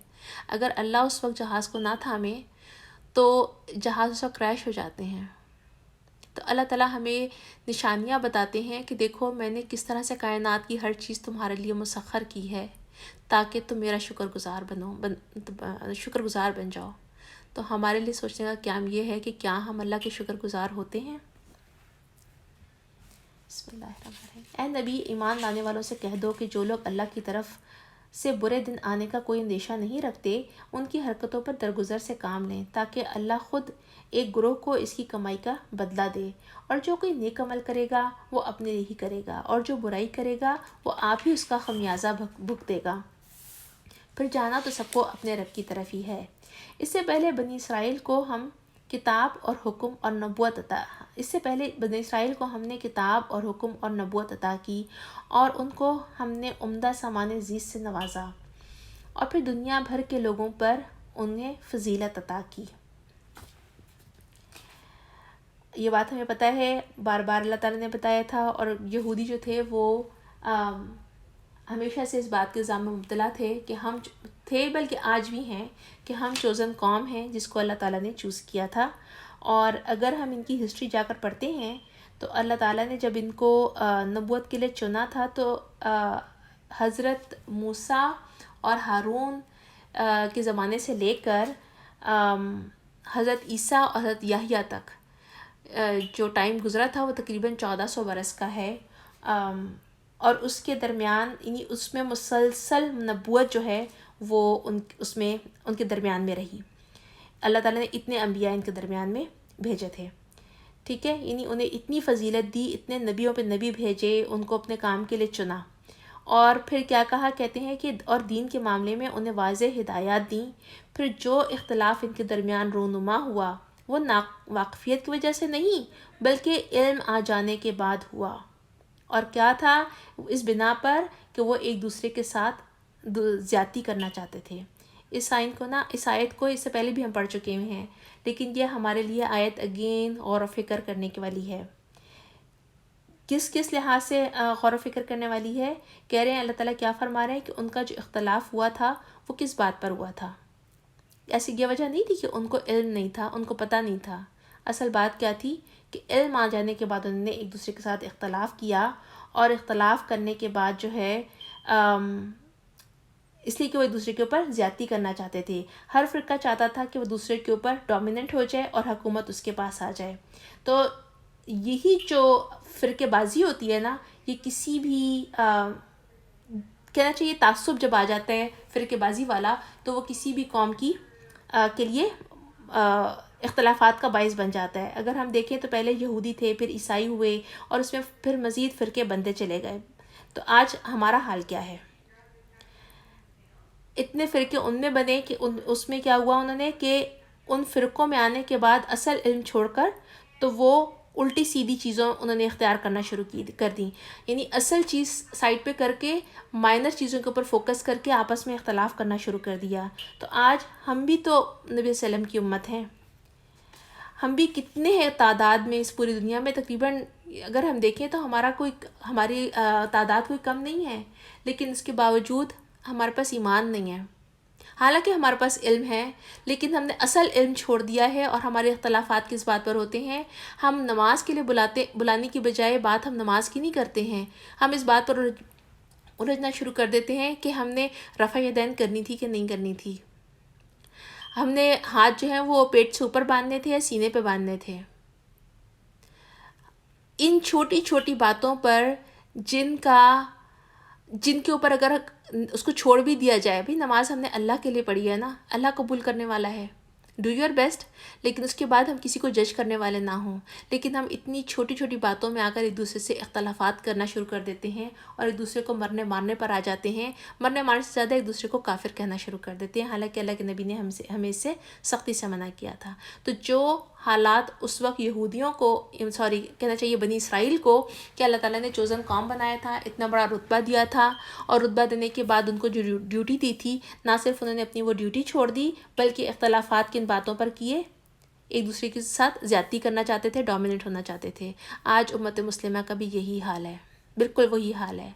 اگر اللہ اس وقت جہاز کو نہ تھامے تو جہاز اس وقت کریش ہو جاتے ہیں۔ تو اللہ تعالیٰ ہمیں نشانیاں بتاتے ہیں کہ دیکھو میں نے کس طرح سے کائنات کی ہر چیز تمہارے لیے مسخر کی ہے تاکہ تم میرا شکر گزار بن جاؤ۔ تو ہمارے لیے سوچنے کا کام یہ ہے کہ کیا ہم اللہ کے شکر گزار ہوتے ہیں؟ بسم اللہ الرحمن الرحیم۔ اے نبی، ایمان لانے والوں سے کہہ دو کہ جو لوگ اللہ کی طرف سے برے دن آنے کا کوئی اندیشہ نہیں رکھتے، ان کی حرکتوں پر درگزر سے کام لیں تاکہ اللہ خود ایک گروہ کو اس کی کمائی کا بدلہ دے، اور جو کوئی نیک عمل کرے گا وہ اپنے لیے ہی کرے گا، اور جو برائی کرے گا وہ آپ ہی اس کا خمیازہ بھگتے گا۔ پھر جانا تو سب کو اپنے رب کی طرف ہی ہے۔ اس سے پہلے بنی اسرائیل کو ہم کتاب اور حکم اور نبوت عطا. اس سے پہلے بنی اسرائیل کو ہم نے کتاب اور حکم اور نبوت عطا کی اور ان کو ہم نے عمدہ سامان زیست سے نوازا، اور پھر دنیا بھر کے لوگوں پر انہیں فضیلت عطا کی. یہ بات ہمیں پتہ ہے، بار بار اللہ تعالیٰ نے بتایا تھا، اور یہودی جو تھے وہ ہمیشہ سے اس بات کے الزام میں مبتلا تھے کہ ہم تھے، بلکہ آج بھی ہیں، کہ ہم چوزن قوم ہیں جس کو اللہ تعالیٰ نے چوز کیا تھا. اور اگر ہم ان کی ہسٹری جا کر پڑھتے ہیں تو اللہ تعالیٰ نے جب ان کو نبوت کے لیے چنا تھا تو حضرت موسیٰ اور ہارون کے زمانے سے لے کر حضرت عیسیٰ اور حضرت یحییٰ تک جو ٹائم گزرا تھا وہ تقریباً 1400 برس کا ہے. اور اس کے درمیان یعنی اس میں مسلسل نبوت جو ہے وہ اس میں ان کے درمیان میں رہی. اللہ تعالیٰ نے اتنے انبیاء ان کے درمیان میں بھیجے تھے، ٹھیک ہے، یعنی انہیں اتنی فضیلت دی، اتنے نبیوں پہ نبی بھیجے، ان کو اپنے کام کے لیے چنا. اور پھر کیا کہا، کہتے ہیں کہ اور دین کے معاملے میں انہیں واضح ہدایات دیں. پھر جو اختلاف ان کے درمیان رونما ہوا وہ واقفیت کی وجہ سے نہیں بلکہ علم آ جانے کے بعد ہوا. اور کیا تھا، اس بنا پر کہ وہ ایک دوسرے کے ساتھ زیادتی کرنا چاہتے تھے. اس آیت کو اس سے پہلے بھی ہم پڑھ چکے ہوئے ہیں، لیکن یہ ہمارے لیے آیت اگین غور و فکر کرنے کی والی ہے. کس لحاظ سے غور و فکر کرنے والی ہے؟ کہہ رہے ہیں اللہ تعالیٰ کیا فرما رہے ہیں کہ ان کا جو اختلاف ہوا تھا وہ کس بات پر ہوا تھا. ایسی یہ وجہ نہیں تھی کہ ان کو علم نہیں تھا، ان کو پتہ نہیں تھا. اصل بات کیا تھی کہ علم آ جانے کے بعد انہوں نے ایک دوسرے کے ساتھ اختلاف کیا، اور اختلاف کرنے کے بعد جو ہے اس لیے کہ وہ ایک دوسرے کے اوپر زیادتی کرنا چاہتے تھے. ہر فرقہ چاہتا تھا کہ وہ دوسرے کے اوپر ڈومیننٹ ہو جائے اور حکومت اس کے پاس آ جائے. تو یہی جو فرقے بازی ہوتی ہے نا، یہ کسی بھی کہنا چاہیے تعصب جب آ جاتا ہے فرقے بازی والا تو وہ کسی بھی قوم کی کے لیے اختلافات کا باعث بن جاتا ہے. اگر ہم دیکھیں تو پہلے یہودی تھے، پھر عیسائی ہوئے، اور اس میں پھر مزید فرقے بنتے چلے گئے. تو آج ہمارا حال کیا ہے؟ اتنے فرقے ان میں بنے کہ اس میں کیا ہوا، انہوں نے کہ ان فرقوں میں آنے کے بعد اصل علم چھوڑ کر تو وہ الٹی سیدھی چیزوں انہوں نے اختیار کرنا شروع کر دیں. یعنی اصل چیز سائڈ پہ کر کے مائنر چیزوں کے اوپر فوکس کر کے آپس میں اختلاف کرنا شروع کر دیا. تو آج ہم بھی تو نبی صلی اللہ علیہ وسلم کی امت ہیں. ہم بھی کتنے ہیں تعداد میں اس پوری دنیا میں؟ تقریباً اگر ہم دیکھیں تو ہماری تعداد کوئی کم نہیں ہے، لیکن اس کے باوجود ہمارے پاس ایمان نہیں ہے. حالانکہ ہمارے پاس علم ہے، لیکن ہم نے اصل علم چھوڑ دیا ہے. اور ہمارے اختلافات کس بات پر ہوتے ہیں؟ ہم نماز کے لیے بلانے کی بجائے بات ہم نماز کی نہیں کرتے ہیں. ہم اس بات پر الجھنا شروع کر دیتے ہیں کہ ہم نے رفع یدین کرنی تھی کہ نہیں کرنی تھی. ہم نے ہاتھ جو ہیں وہ پیٹ سے اوپر باندھنے تھے یا سینے پہ باندھنے تھے. ان چھوٹی چھوٹی باتوں پر جن کے اوپر اگر اس کو چھوڑ بھی دیا جائے، بھئی نماز ہم نے اللہ کے لیے پڑھی ہے نا، اللہ قبول کرنے والا ہے، ڈو یور بیسٹ. لیکن اس کے بعد ہم کسی کو جج کرنے والے نہ ہوں. لیکن ہم اتنی چھوٹی چھوٹی باتوں میں آ کر ایک دوسرے سے اختلافات کرنا شروع کر دیتے ہیں اور ایک دوسرے کو مرنے مارنے پر آ جاتے ہیں. مرنے مارنے سے زیادہ ایک دوسرے کو کافر کہنا شروع کر دیتے ہیں، حالانکہ اللہ کے نبی نے ہمیں اس سے سختی سے منع کیا تھا. تو جو حالات اس وقت یہودیوں کو کہنا چاہیے بنی اسرائیل کو کہ اللہ تعالیٰ نے چوزن قوم بنایا تھا، اتنا بڑا رتبہ دیا تھا، اور رتبہ دینے کے بعد ان کو جو ڈیوٹی دی تھی، نہ صرف انہوں نے اپنی وہ ڈیوٹی چھوڑ دی بلکہ اختلافات کن باتوں پر کیے، ایک دوسرے کے ساتھ زیادتی کرنا چاہتے تھے، ڈومیننٹ ہونا چاہتے تھے. آج امت مسلمہ کا بھی یہی حال ہے، بالکل وہی حال ہے.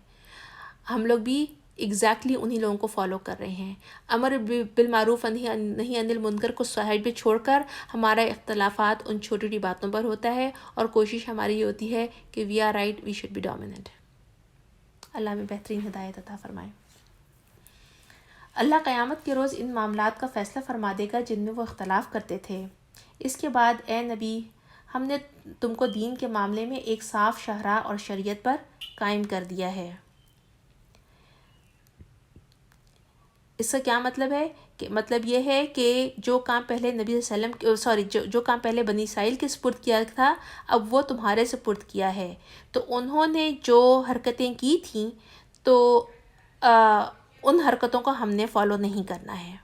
ہم لوگ بھی ایگزیکٹلی انہی لوگوں کو فالو کر رہے ہیں. امر بالمعروف نہی عن المنکر کو سائڈ پہ چھوڑ کر ہمارا اختلافات ان چھوٹی چھوٹی باتوں پر ہوتا ہے، اور کوشش ہماری یہ ہوتی ہے کہ we are right, we should be dominant. اللہ میں بہترین ہدایت عطا فرمائے. اللہ قیامت کے روز ان معاملات کا فیصلہ فرما دے گا جن میں وہ اختلاف کرتے تھے. اس کے بعد اے نبی، ہم نے تم کو دین کے معاملے میں ایک صاف شاہراہ اور شریعت پر قائم کر دیا ہے. اس کا کیا مطلب ہے؟ کہ مطلب یہ ہے کہ جو کام پہلے نبی صلی اللہ علیہ وسلم جو کام پہلے بنی اسرائیل کے سپرد کیا تھا، اب وہ تمہارے سپرد کیا ہے. تو انہوں نے جو حرکتیں کی تھیں تو ان حرکتوں کو ہم نے فالو نہیں کرنا ہے،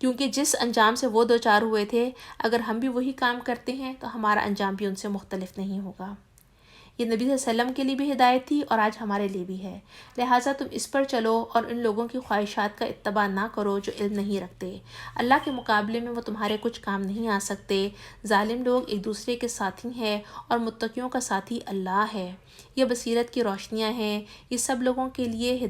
کیونکہ جس انجام سے وہ دو چار ہوئے تھے، اگر ہم بھی وہی کام کرتے ہیں تو ہمارا انجام بھی ان سے مختلف نہیں ہوگا۔ یہ نبی صلی اللہ علیہ وسلم کے لیے بھی ہدایت تھی اور آج ہمارے لیے بھی ہے، لہٰذا تم اس پر چلو اور ان لوگوں کی خواہشات کا اتباع نہ کرو جو علم نہیں رکھتے۔ اللہ کے مقابلے میں وہ تمہارے کچھ کام نہیں آ سکتے۔ ظالم لوگ ایک دوسرے کے ساتھی ہیں اور متقیوں کا ساتھی اللہ ہے۔ یہ بصیرت کی روشنیاں ہیں، یہ سب لوگوں کے لیے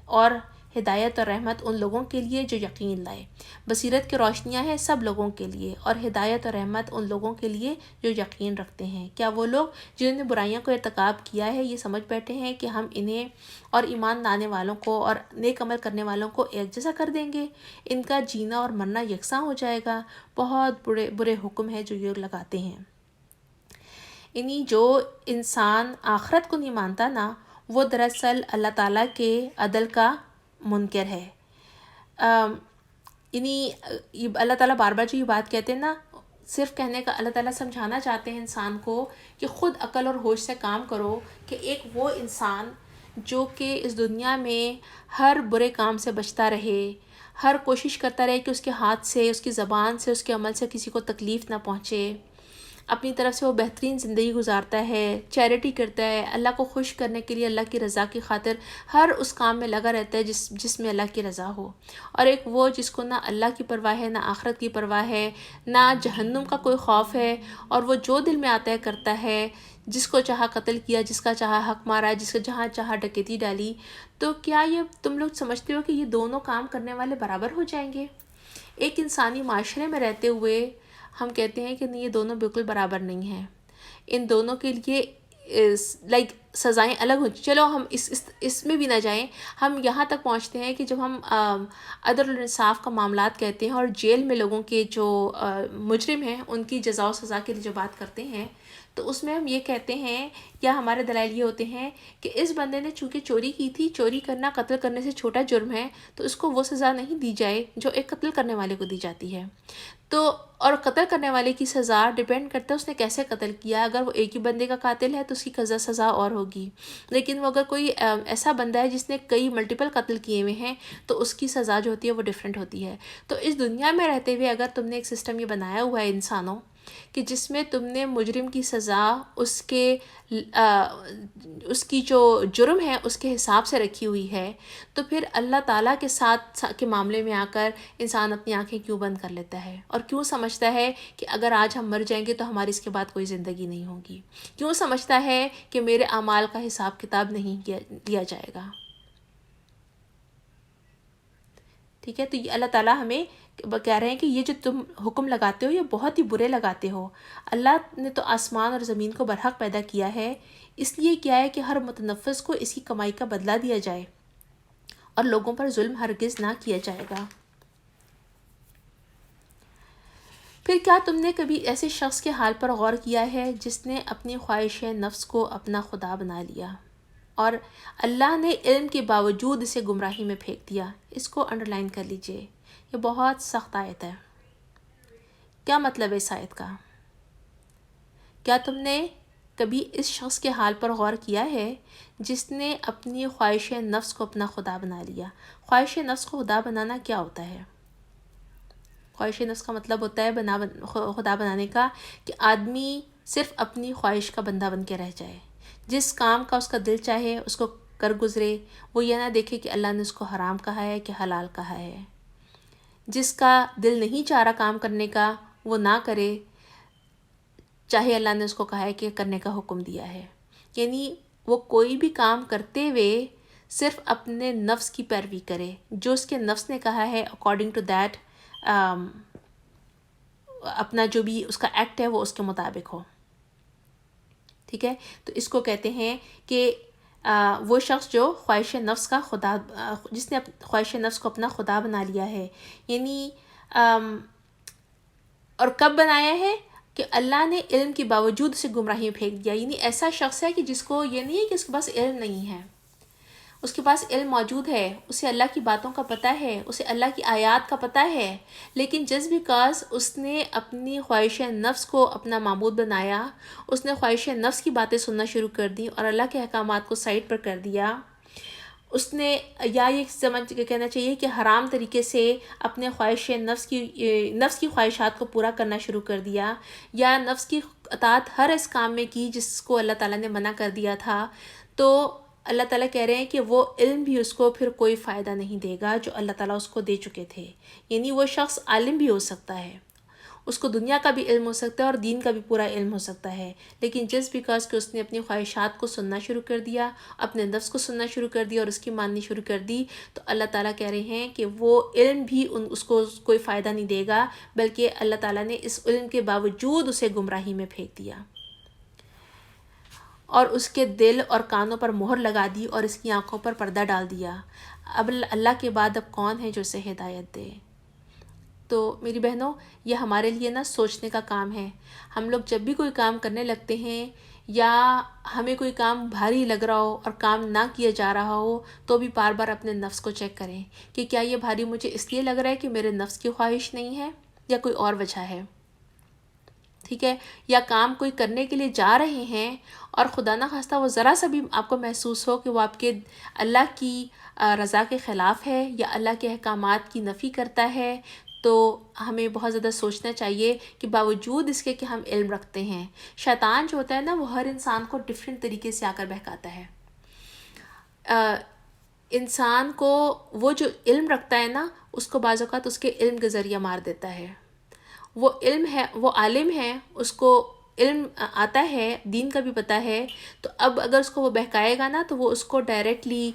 اور ہدایت اور رحمت ان لوگوں کے لیے جو یقین لائے۔ بصیرت کی روشنیاں ہیں سب لوگوں کے لیے اور ہدایت اور رحمت ان لوگوں کے لیے جو یقین رکھتے ہیں۔ کیا وہ لوگ جنہوں نے برائیوں کو ارتکاب کیا ہے یہ سمجھ بیٹھے ہیں کہ ہم انہیں اور ایمان لانے والوں کو اور نیک عمل کرنے والوں کو ایک جیسا کر دیں گے؟ ان کا جینا اور مرنا یکساں ہو جائے گا۔ بہت برے حکم ہے جو یہ لگاتے ہیں۔ جو انسان آخرت کو نہیں مانتا نا، وہ دراصل اللہ تعالیٰ کے عدل کا منکر ہے۔ اللہ تعالیٰ بار بار جو یہ بات کہتے ہیں نا، صرف کہنے کا اللہ تعالیٰ سمجھانا چاہتے ہیں انسان کو کہ خود عقل اور ہوش سے کام کرو، کہ ایک وہ انسان جو کہ اس دنیا میں ہر برے کام سے بچتا رہے، ہر کوشش کرتا رہے کہ اس کے ہاتھ سے، اس کی زبان سے، اس کے عمل سے کسی کو تکلیف نہ پہنچے، اپنی طرف سے وہ بہترین زندگی گزارتا ہے، چیریٹی کرتا ہے، اللہ کو خوش کرنے کے لیے، اللہ کی رضا کی خاطر ہر اس کام میں لگا رہتا ہے جس میں اللہ کی رضا ہو۔ اور ایک وہ جس کو نہ اللہ کی پرواہ ہے، نہ آخرت کی پرواہ ہے، نہ جہنم کا کوئی خوف ہے، اور وہ جو دل میں آتا ہے کرتا ہے، جس کو چاہا قتل کیا، جس کا چاہا حق مارا، جس کو جہاں چاہا ڈکیتی ڈالی۔ تو کیا یہ تم لوگ سمجھتے ہو کہ یہ دونوں کام کرنے والے برابر ہو جائیں گے؟ ایک انسانی معاشرے میں رہتے ہوئے ہم کہتے ہیں کہ نہیں، یہ دونوں بالکل برابر نہیں ہیں، ان دونوں کے لیے سزائیں الگ ہو۔ چلو ہم اس میں بھی نہ جائیں، ہم یہاں تک پہنچتے ہیں کہ جب ہم عدل و انصاف کا معاملات کہتے ہیں اور جیل میں لوگوں کے جو مجرم ہیں ان کی جزا و سزا کے لیے جو بات کرتے ہیں، تو اس میں ہم یہ کہتے ہیں یا ہمارے دلائل یہ ہوتے ہیں کہ اس بندے نے چونکہ چوری کی تھی، چوری کرنا قتل کرنے سے چھوٹا جرم ہے، تو اس کو وہ سزا نہیں دی جائے جو ایک قتل کرنے والے کو دی جاتی ہے۔ تو اور قتل کرنے والے کی سزا ڈیپینڈ کرتا ہے اس نے کیسے قتل کیا۔ اگر وہ ایک ہی بندے کا قاتل ہے تو اس کی سزا اور ہوگی، لیکن وہ اگر کوئی ایسا بندہ ہے جس نے کئی ملٹیپل قتل کیے ہوئے ہیں تو اس کی سزا جو ہوتی ہے وہ ڈیفرنٹ ہوتی ہے۔ تو اس دنیا میں رہتے ہوئے اگر تم نے ایک سسٹم یہ بنایا ہوا ہے انسانوں کہ جس میں تم نے مجرم کی سزا اس کی جو جرم ہے اس کے حساب سے رکھی ہوئی ہے، تو پھر اللہ تعالیٰ کے ساتھ کے معاملے میں آ کر انسان اپنی آنکھیں کیوں بند کر لیتا ہے اور کیوں سمجھتا ہے کہ اگر آج ہم مر جائیں گے تو ہماری اس کے بعد کوئی زندگی نہیں ہوگی؟ کیوں سمجھتا ہے کہ میرے اعمال کا حساب کتاب نہیں لیا جائے گا؟ ٹھیک ہے، تو یہ اللہ تعالیٰ ہمیں کہہ رہے ہیں کہ یہ جو تم حکم لگاتے ہو یہ بہت ہی برے لگاتے ہو۔ اللہ نے تو آسمان اور زمین کو برحق پیدا کیا ہے، اس لیے کیا ہے کہ ہر متنفس کو اس کی کمائی کا بدلہ دیا جائے اور لوگوں پر ظلم ہرگز نہ کیا جائے گا۔ پھر کیا تم نے کبھی ایسے شخص کے حال پر غور کیا ہے جس نے اپنی خواہش نفس کو اپنا خدا بنا لیا اور اللہ نے علم کے باوجود اسے گمراہی میں پھینک دیا؟ اس کو انڈرلائن کر لیجئے، یہ بہت سخت آیت ہے۔ کیا مطلب ہے اس آیت کا؟ کیا تم نے کبھی اس شخص کے حال پر غور کیا ہے جس نے اپنی خواہش نفس کو اپنا خدا بنا لیا؟ خواہش نفس کو خدا بنانا کیا ہوتا ہے؟ خواہش نفس کا مطلب ہوتا ہے خدا بنانے کا کہ آدمی صرف اپنی خواہش کا بندہ بن کے رہ جائے، جس کام کا اس کا دل چاہے اس کو کر گزرے، وہ یہ نہ دیکھے کہ اللہ نے اس کو حرام کہا ہے کہ حلال کہا ہے۔ جس کا دل نہیں چاہ رہا کام کرنے کا وہ نہ کرے، چاہے اللہ نے اس کو کہا ہے کہ کرنے کا حکم دیا ہے۔ یعنی وہ کوئی بھی کام کرتے ہوئے صرف اپنے نفس کی پیروی کرے، جو اس کے نفس نے کہا ہے اکارڈنگ ٹو دیٹ، اپنا جو بھی اس کا ایکٹ ہے وہ اس کے مطابق ہو۔ ٹھیک ہے، تو اس کو کہتے ہیں کہ وہ شخص جو خواہش نفس کا خدا، جس نے خواہش نفس کو اپنا خدا بنا لیا ہے، یعنی اور کب بنایا ہے کہ اللہ نے علم کے باوجود اسے گمراہی میں پھینک دیا۔ یعنی ایسا شخص ہے کہ جس کو یہ نہیں ہے کہ اس کے پاس علم نہیں ہے، اس کے پاس علم موجود ہے، اسے اللہ کی باتوں کا پتہ ہے، اسے اللہ کی آیات کا پتہ ہے، لیکن جس بیکاز اس نے اپنی خواہش نفس کو اپنا معبود بنایا، اس نے خواہش نفس کی باتیں سننا شروع کر دی اور اللہ کے احکامات کو سائڈ پر کر دیا، اس نے یا یہ سمجھ کے کہنا چاہیے کہ حرام طریقے سے اپنے خواہش نفس کی خواہشات کو پورا کرنا شروع کر دیا، یا نفس کی اطاعت ہر اس کام میں کی جس کو اللہ تعالیٰ نے منع کر دیا تھا، تو اللہ تعالیٰ کہہ رہے ہیں کہ وہ علم بھی اس کو پھر کوئی فائدہ نہیں دے گا جو اللہ تعالیٰ اس کو دے چکے تھے. یعنی وہ شخص عالم بھی ہو سکتا ہے، اس کو دنیا کا بھی علم ہو سکتا ہے اور دین کا بھی پورا علم ہو سکتا ہے، لیکن جسٹ بیکاز کہ اس نے اپنی خواہشات کو سننا شروع کر دیا، اپنے نفس کو سننا شروع کر دیا اور اس کی ماننی شروع کر دی، تو اللہ تعالیٰ کہہ رہے ہیں کہ وہ علم بھی اس کو کوئی فائدہ نہیں دے گا، بلکہ اللہ تعالیٰ نے اس علم کے باوجود اسے گمراہی میں پھینک دیا اور اس کے دل اور کانوں پر مہر لگا دی اور اس کی آنکھوں پر پردہ ڈال دیا. اب اللہ کے بعد اب کون ہے جو اسے ہدایت دے؟ تو میری بہنوں، یہ ہمارے لیے نا سوچنے کا کام ہے. ہم لوگ جب بھی کوئی کام کرنے لگتے ہیں یا ہمیں کوئی کام بھاری لگ رہا ہو اور کام نہ کیا جا رہا ہو، تو بھی بار بار اپنے نفس کو چیک کریں کہ کیا یہ بھاری مجھے اس لیے لگ رہا ہے کہ میرے نفس کی خواہش نہیں ہے یا کوئی اور وجہ ہے. ٹھیک ہے، یا کام کوئی کرنے کے لیے جا رہے ہیں اور خدا نہ خواستہ وہ ذرا سا بھی آپ کو محسوس ہو کہ وہ آپ کے اللہ کی رضا کے خلاف ہے یا اللہ کے احکامات کی نفی کرتا ہے، تو ہمیں بہت زیادہ سوچنا چاہیے کہ باوجود اس کے کہ ہم علم رکھتے ہیں، شیطان جو ہوتا ہے نا وہ ہر انسان کو ڈفرینٹ طریقے سے آ کر بہکاتا ہے. انسان کو وہ جو علم رکھتا ہے نا اس کو بعض اوقات اس کے علم کے ذریعہ مار دیتا ہے. وہ علم ہے، وہ عالم ہے، اس کو علم آتا ہے، دین کا بھی پتہ ہے، تو اب اگر اس کو وہ بہکائے گا نا تو وہ اس کو ڈائریکٹلی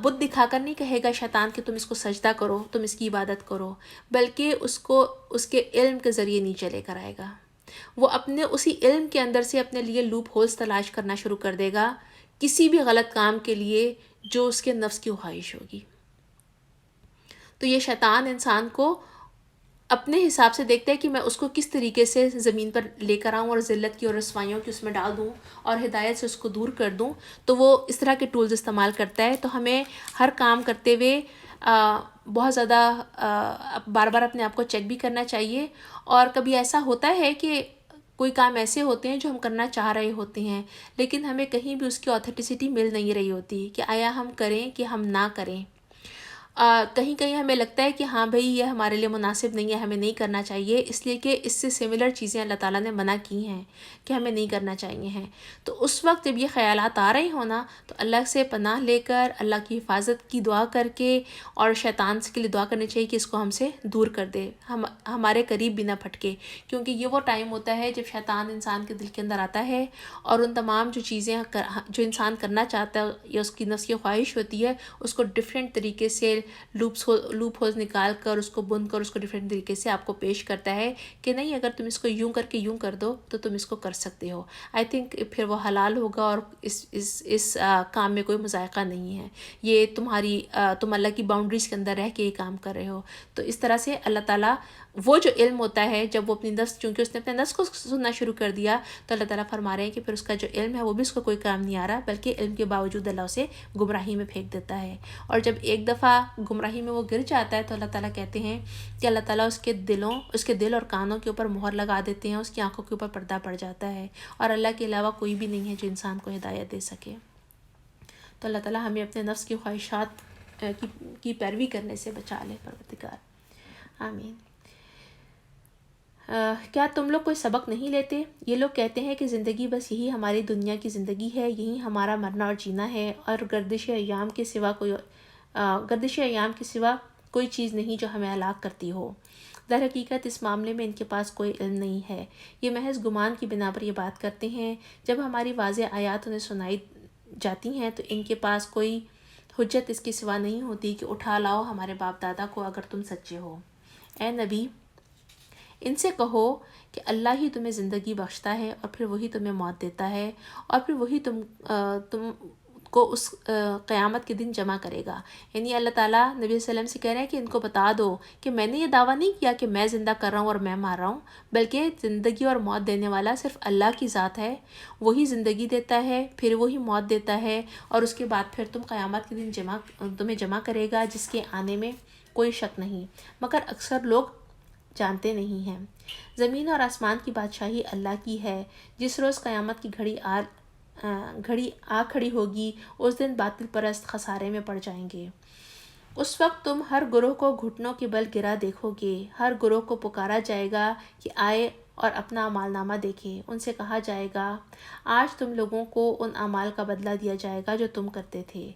بت دکھا کر نہیں کہے گا شیطان کہ تم اس کو سجدہ کرو، تم اس کی عبادت کرو، بلکہ اس کو اس کے علم کے ذریعے نیچے لے کر آئے گا. وہ اپنے اسی علم کے اندر سے اپنے لیے لوپ ہولز تلاش کرنا شروع کر دے گا کسی بھی غلط کام کے لیے جو اس کے نفس کی خواہش ہوگی. تو یہ شیطان انسان کو اپنے حساب سے دیکھتا ہے کہ میں اس کو کس طریقے سے زمین پر لے کر آؤں اور ذلت کی اور رسوائیوں کی اس میں ڈال دوں اور ہدایت سے اس کو دور کر دوں. تو وہ اس طرح کے ٹولز استعمال کرتا ہے. تو ہمیں ہر کام کرتے ہوئے بہت زیادہ بار بار اپنے آپ کو چیک بھی کرنا چاہیے. اور کبھی ایسا ہوتا ہے کہ کوئی کام ایسے ہوتے ہیں جو ہم کرنا چاہ رہے ہوتے ہیں لیکن ہمیں کہیں بھی اس کی آتھینٹسٹی مل نہیں رہی ہوتی کہ آیا ہم کریں کہ ہم نہ کریں. کہیں کہیں ہمیں لگتا ہے کہ ہاں بھئی یہ ہمارے لیے مناسب نہیں ہے، ہمیں نہیں کرنا چاہیے، اس لیے کہ اس سے سملر چیزیں اللہ تعالیٰ نے منع کی ہیں کہ ہمیں نہیں کرنا چاہیے ہیں. تو اس وقت جب یہ خیالات آ رہے ہوں نا تو اللہ سے پناہ لے کر اللہ کی حفاظت کی دعا کر کے اور شیطان کے لیے دعا کرنی چاہیے کہ اس کو ہم سے دور کر دے، ہمارے قریب بھی نہ پھٹکے. کیونکہ یہ وہ ٹائم ہوتا ہے جب شیطان انسان کے دل کے اندر آتا ہے اور ان تمام جو چیزیں جو انسان کرنا چاہتا ہے یا اس کی نفس کی خواہش ہوتی ہے اس کو ڈفرینٹ طریقے سے لوپ ہولز نکال کر اس کو بند کر اس کو ڈفرینٹ طریقے سے آپ کو پیش کرتا ہے کہ نہیں اگر تم اس کو یوں کر کے یوں کر دو تو تم اس کو کر سکتے ہو. آئی تھنک پھر وہ حلال ہوگا اور اس کام میں کوئی مذائقہ نہیں ہے. یہ تم اللہ کی باؤنڈریز کے اندر رہ کے یہ کام کر رہے ہو. تو اس طرح سے اللہ تعالیٰ وہ جو علم ہوتا ہے جب وہ اپنی نفس، چونکہ اس نے اپنے نفس کو سننا شروع کر دیا تو اللہ تعالیٰ فرما رہے ہیں کہ پھر اس کا جو علم ہے وہ بھی اس کو کوئی کام نہیں آ رہا، بلکہ علم کے باوجود اللہ اسے گمراہی میں پھینک دیتا ہے. اور جب ایک دفعہ گمراہی میں وہ گر جاتا ہے تو اللہ تعالیٰ کہتے ہیں کہ اللہ تعالیٰ اس کے دل اور کانوں کے اوپر مہر لگا دیتے ہیں، اس کی آنکھوں کے اوپر پردہ پڑ جاتا ہے اور اللہ کے علاوہ کوئی بھی نہیں ہے جو انسان کو ہدایت دے سکے. تو اللہ تعالیٰ ہمیں اپنے نفس کی خواہشات کی پیروی کرنے سے بچا لے پروردگار. آمین. کیا تم لوگ کوئی سبق نہیں لیتے؟ یہ لوگ کہتے ہیں کہ زندگی بس یہی ہماری دنیا کی زندگی ہے، یہی ہمارا مرنا اور جینا ہے اور گردش ایام کے سوا کوئی چیز نہیں جو ہمیں ہلاک کرتی ہو. در حقیقت اس معاملے میں ان کے پاس کوئی علم نہیں ہے، یہ محض گمان کی بنا پر یہ بات کرتے ہیں. جب ہماری واضح آیات انہیں سنائی جاتی ہیں تو ان کے پاس کوئی حجت اس کے سوا نہیں ہوتی کہ اٹھا لاؤ ہمارے باپ دادا کو اگر تم سچے ہو. اے نبی، ان سے کہو کہ اللہ ہی تمہیں زندگی بخشتا ہے اور پھر وہی تمہیں موت دیتا ہے اور پھر وہی تم کو اس قیامت کے دن جمع کرے گا. یعنی اللہ تعالیٰ نبی صلی اللہ علیہ وسلم سے کہہ رہے ہیں کہ ان کو بتا دو کہ میں نے یہ دعویٰ نہیں کیا کہ میں زندہ کر رہا ہوں اور میں مار رہا ہوں، بلکہ زندگی اور موت دینے والا صرف اللہ کی ذات ہے. وہی زندگی دیتا ہے، پھر وہی موت دیتا ہے اور اس کے بعد پھر قیامت کے دن تمہیں جمع کرے گا جس کے آنے میں کوئی شک نہیں، مگر اکثر لوگ جانتے نہیں ہیں. زمین اور آسمان کی بادشاہی اللہ کی ہے. جس روز قیامت کی گھڑی گھڑی آ کھڑی ہوگی، اس دن باطل پرست خسارے میں پڑ جائیں گے۔ اس وقت تم ہر گروہ کو گھٹنوں کے بل گرا دیکھو گے، ہر گروہ کو پکارا جائے گا کہ آئے اور اپنا اعمال نامہ دیکھیں۔ ان سے کہا جائے گا آج تم لوگوں کو ان اعمال کا بدلہ دیا جائے گا جو تم کرتے تھے۔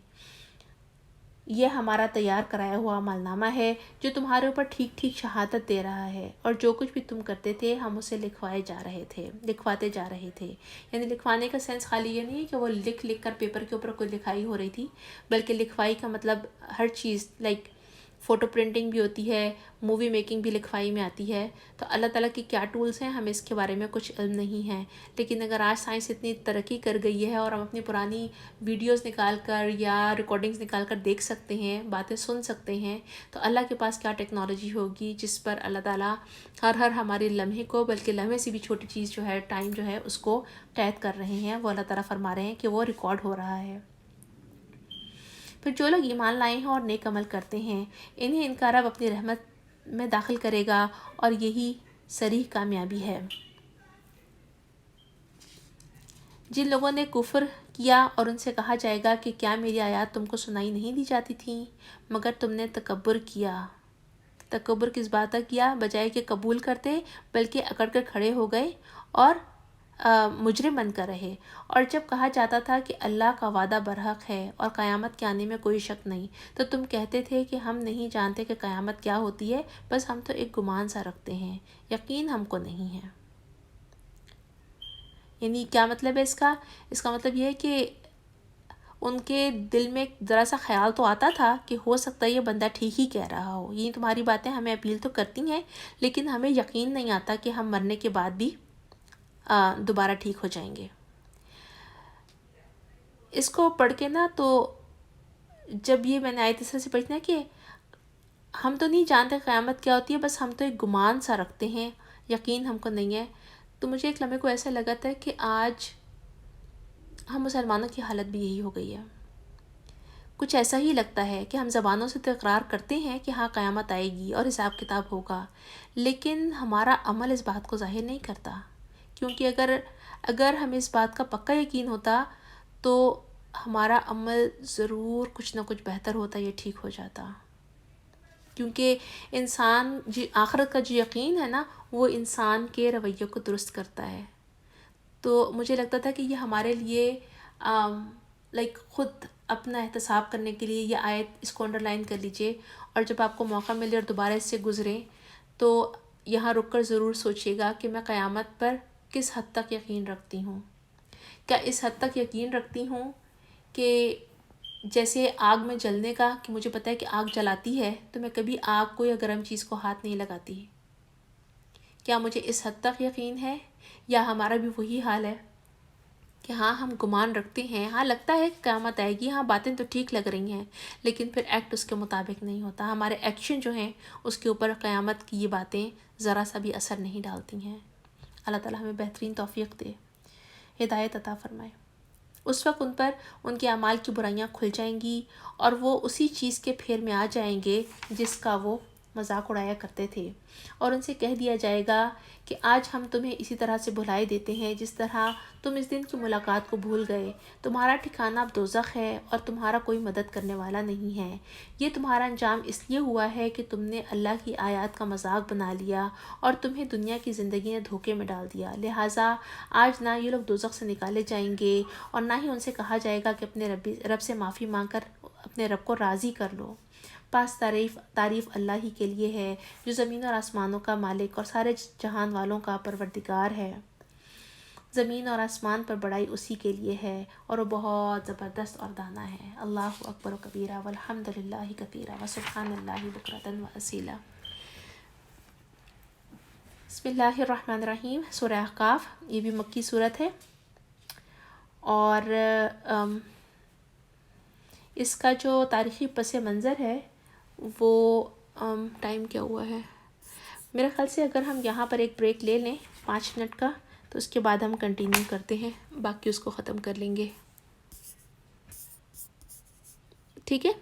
یہ ہمارا تیار کرایا ہوا اعمال نامہ ہے جو تمہارے اوپر ٹھیک ٹھیک شہادت دے رہا ہے، اور جو کچھ بھی تم کرتے تھے ہم اسے لکھواتے جا رہے تھے۔ یعنی لکھوانے کا سینس خالی یہ نہیں ہے کہ وہ لکھ کر پیپر کے اوپر کوئی لکھائی ہو رہی تھی، بلکہ لکھوائی کا مطلب ہر چیز، لائک فوٹو پرنٹنگ بھی ہوتی ہے، مووی میکنگ بھی لکھوائی میں آتی ہے۔ تو اللہ تعالیٰ کی کیا ٹولز ہیں ہمیں اس کے بارے میں کچھ علم نہیں ہے، لیکن اگر آج سائنس اتنی ترقی کر گئی ہے اور ہم اپنی پرانی ویڈیوز نکال کر یا ریکارڈنگز نکال کر دیکھ سکتے ہیں، باتیں سن سکتے ہیں، تو اللہ کے پاس کیا ٹیکنالوجی ہوگی جس پر اللہ تعالیٰ ہر ہمارے لمحے کو، بلکہ لمحے سے بھی چھوٹی چیز جو ہے، ٹائم جو ہے، اس کو قید کر رہے ہیں۔ وہ اللہ تعالیٰ فرما رہے ہیں کہ وہ ریکارڈ ہو رہا ہے۔ پھر جو لوگ ایمان لائے ہیں اور نیک عمل کرتے ہیں، انہیں ان کا رب اپنی رحمت میں داخل کرے گا، اور یہی صریح کامیابی ہے۔ جن لوگوں نے کفر کیا اور ان سے کہا جائے گا کہ کیا میری آیات تم کو سنائی نہیں دی جاتی تھیں، مگر تم نے تکبر کیا۔ تکبر کس بات کا کیا؟ بجائے کہ قبول کرتے، بلکہ اکڑ کر کھڑے ہو گئے اور مجرم بن کر رہے۔ اور جب کہا جاتا تھا کہ اللہ کا وعدہ برحق ہے اور قیامت کے آنے میں کوئی شک نہیں، تو تم کہتے تھے کہ ہم نہیں جانتے کہ قیامت کیا ہوتی ہے، بس ہم تو ایک گمان سا رکھتے ہیں، یقین ہم کو نہیں ہے۔ یعنی کیا مطلب ہے اس کا مطلب یہ ہے کہ ان کے دل میں ذرا سا خیال تو آتا تھا کہ ہو سکتا ہے یہ بندہ ٹھیک ہی کہہ رہا ہو، یہ تمہاری باتیں ہمیں اپیل تو کرتی ہیں، لیکن ہمیں یقین نہیں آتا کہ ہم مرنے کے بعد بھی دوبارہ ٹھیک ہو جائیں گے۔ اس کو پڑھ کے نا، تو جب یہ میں نے آیت اس طرح سے پڑھی نا کہ ہم تو نہیں جانتے قیامت کیا ہوتی ہے، بس ہم تو ایک گمان سا رکھتے ہیں، یقین ہم کو نہیں ہے، تو مجھے ایک لمحے کو ایسا لگا تھا کہ آج ہم مسلمانوں کی حالت بھی یہی ہو گئی ہے۔ کچھ ایسا ہی لگتا ہے کہ ہم زبانوں سے تو اقرار کرتے ہیں کہ ہاں قیامت آئے گی اور حساب کتاب ہوگا، لیکن ہمارا عمل اس بات کو ظاہر نہیں کرتا، کیونکہ اگر ہمیں اس بات کا پکا یقین ہوتا تو ہمارا عمل ضرور کچھ نہ کچھ بہتر ہوتا، یہ ٹھیک ہو جاتا، کیونکہ انسان آخرت کا جو یقین ہے نا، وہ انسان کے رویے کو درست کرتا ہے۔ تو مجھے لگتا تھا کہ یہ ہمارے لیے خود اپنا احتساب کرنے کے لیے یہ آیت، اس کو انڈر لائن کر لیجئے، اور جب آپ کو موقع ملے اور دوبارہ اس سے گزریں تو یہاں رک کر ضرور سوچیے گا کہ میں قیامت پر کس حد تک یقین رکھتی ہوں۔ کیا اس حد تک یقین رکھتی ہوں کہ جیسے آگ میں جلنے کا، کہ مجھے پتہ ہے کہ آگ جلاتی ہے تو میں کبھی آگ کو یا گرم چیز کو ہاتھ نہیں لگاتی؟ کیا مجھے اس حد تک یقین ہے؟ یا ہمارا بھی وہی حال ہے کہ ہاں ہم گمان رکھتے ہیں، ہاں لگتا ہے کہ قیامت آئے گی، ہاں باتیں تو ٹھیک لگ رہی ہیں، لیکن پھر ایکٹ اس کے مطابق نہیں ہوتا، ہمارے ایکشن جو ہیں اس کے اوپر قیامت کی یہ باتیں ذرا سا بھی اثر نہیں ڈالتی ہیں۔ اللہ تعالیٰ ہمیں بہترین توفیق دے، ہدایت عطا فرمائے۔ اس وقت ان پر ان کے اعمال کی برائیاں کھل جائیں گی اور وہ اسی چیز کے پھیر میں آ جائیں گے جس کا وہ مذاق اڑایا کرتے تھے، اور ان سے کہہ دیا جائے گا کہ آج ہم تمہیں اسی طرح سے بھلائے دیتے ہیں جس طرح تم اس دن کی ملاقات کو بھول گئے، تمہارا ٹھکانہ اب دوزخ ہے اور تمہارا کوئی مدد کرنے والا نہیں ہے۔ یہ تمہارا انجام اس لیے ہوا ہے کہ تم نے اللہ کی آیات کا مذاق بنا لیا اور تمہیں دنیا کی زندگی نے دھوکے میں ڈال دیا، لہٰذا آج نہ یہ لوگ دوزخ سے نکالے جائیں گے اور نہ ہی ان سے کہا جائے گا کہ اپنے رب سے معافی مانگ کر اپنے رب کو راضی کر لو۔ پاس تعریف اللہ ہی کے لیے ہے جو زمین اور آسمانوں کا مالک اور سارے جہان والوں کا پروردگار ہے۔ زمین اور آسمان پر بڑائی اسی کے لیے ہے اور وہ بہت زبردست اور دانا ہے۔ اللہ اکبر و کبیرہ والحمد للہ کثیرہ وسبحان اللہ بکرۃ و اصیلا۔ بسم اللہ الرحمن الرحیم۔ سورہ احقاف، یہ بھی مکی صورت ہے، اور اس کا جو تاریخی پس منظر ہے وہ ٹائم کیا ہوا ہے، میرے خیال سے اگر ہم یہاں پر ایک بریک لے لیں 5 منٹ کا، تو اس کے بعد ہم کنٹینیو کرتے ہیں، باقی اس کو ختم کر لیں گے، ٹھیک ہے؟